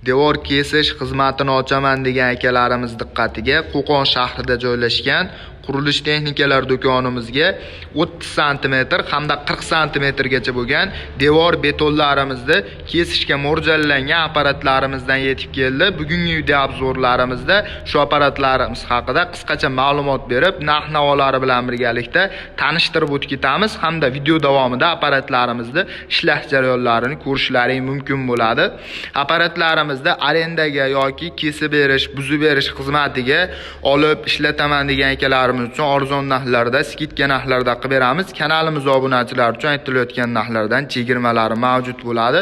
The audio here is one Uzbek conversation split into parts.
Devor kesish xizmatini ochaman degan akalarimiz diqqatiga, Qo'qon shahrida joylashgan qurilish texnikalar do'konimizga 30 sm hamda 40 sm gacha bo'lgan devor betonlarimizni kesishga mo'ljallangan apparatlarimizdan yetib keldi. Bugungi video obzorlarimizda shu apparatlarimiz haqida qisqacha ma'lumot berib, narx-navolari bilan birgalikda tanishtirib o'tib ketamiz hamda video davomida apparatlarimizni ishlash jarayonlarini ko'rishlaring mumkin bo'ladi. Apparatlarimizda arendaga yoki kesib berish, buzib berish xizmatiga olib ishlataman degan akalar uchun arzon narxlarda, skidka narxlarda qilib beramiz. Kanalimiz obunachilar uchun aytilayotgan narxlardan chegirmalari mavjud bo'ladi.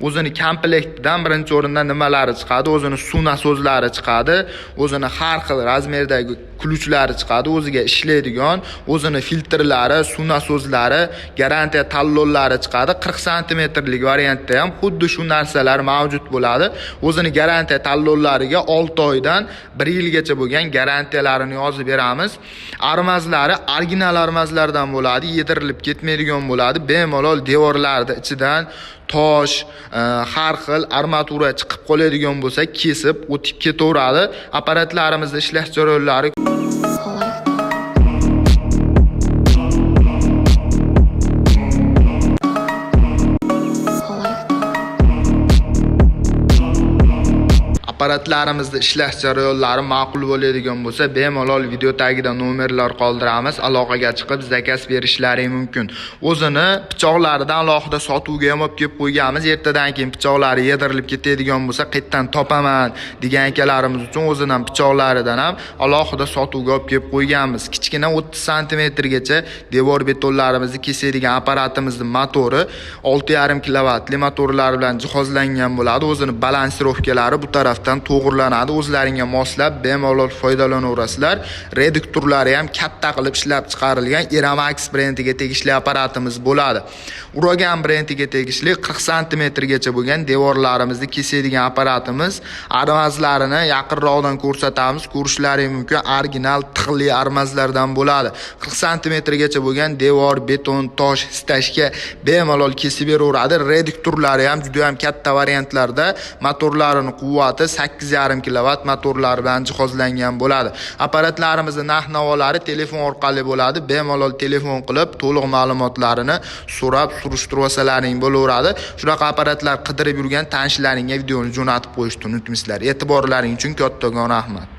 O'zini komplektdan birinchi o'rinda nimalari chiqadi? O'zini suv nasozlari chiqadi, o'zini har xil razmerdagi kluchlari chiqadi, o'ziga ishlaydigan, o'zini filtrlari, suv nasozlari, garantiya tallonlari chiqadi. 40 sm variantda ham xuddi shu narsalar mavjud bo'ladi. O'zini garantiya tallonlariga 6 oydan 1 yilgacha bo'lgan garantiyalarini yozib beramiz. Armazlari original armazlardan bo'ladi, yedirilib ketmaydigan bo'ladi. Bemalol devorlarda ichidan tosh, har xil armatura chiqib qoladigan bo'lsa, kesib o'tib ketaveradi. Apparatlarimizda ishlash jarayonlari apparatlarimizda ishlash jarayonlari ma'qul bo'ladigan bo'lsa, bemalol video tagida nomerlar qoldiramiz. Aloqaga chiqib zakaz berishlaring mumkin. O'zini pichoqlaridan alohida sotuvga ham olib kelib qo'yganmiz. Ertadan keyin pichoqlari yedirilib ketadigan bo'lsa, qayerdan topaman degan akalarimiz uchun o'zidan pichoqlaridan ham alohida sotuvga olib kelib qo'yganmiz. Kichkina 30 sm gacha devor betonlarimizni kesadigan apparatimizning motori 6,5 kilovatli motorlar bilan jihozlangan bo'ladi. O'zini balansirovkalari bu tarafdan to'g'irlanadi. O'zlaringga moslab bemalol foydalanaverasizlar. Reduktorlari ham katta qilib ishlab chiqarilgan Eramax brendiga tegishli apparatimiz bo'ladi. Uragan brendiga tegishli 40 sm gacha bo'lgan devorlarimizni kesadigan apparatimiz. Armazlarini yaqinroqdan ko'rsatamiz. Ko'rishlaring mumkin. Original tig'li armazlardan bo'ladi. 40 sm gacha bo'lgan devor, beton, tosh istashga bemalol kesib beraveradi. Reduktorlari ham juda ham katta variantlarda, motorlarining quvvati 8,5 kilovat motorlar bilan jihozlangan bo'ladi. Apparatlarimizning narx-navolari telefon orqali bo'ladi. Bemalol telefon qilib to'liq ma'lumotlarini so'rab surishtirib olsalaring bo'laveradi. Shunaqa apparatlar qidirib yurgan tanishlaringga videoni jo'natib qo'yishni unutmaysizlar. E'tiborlaring uchun kattakon rahmat.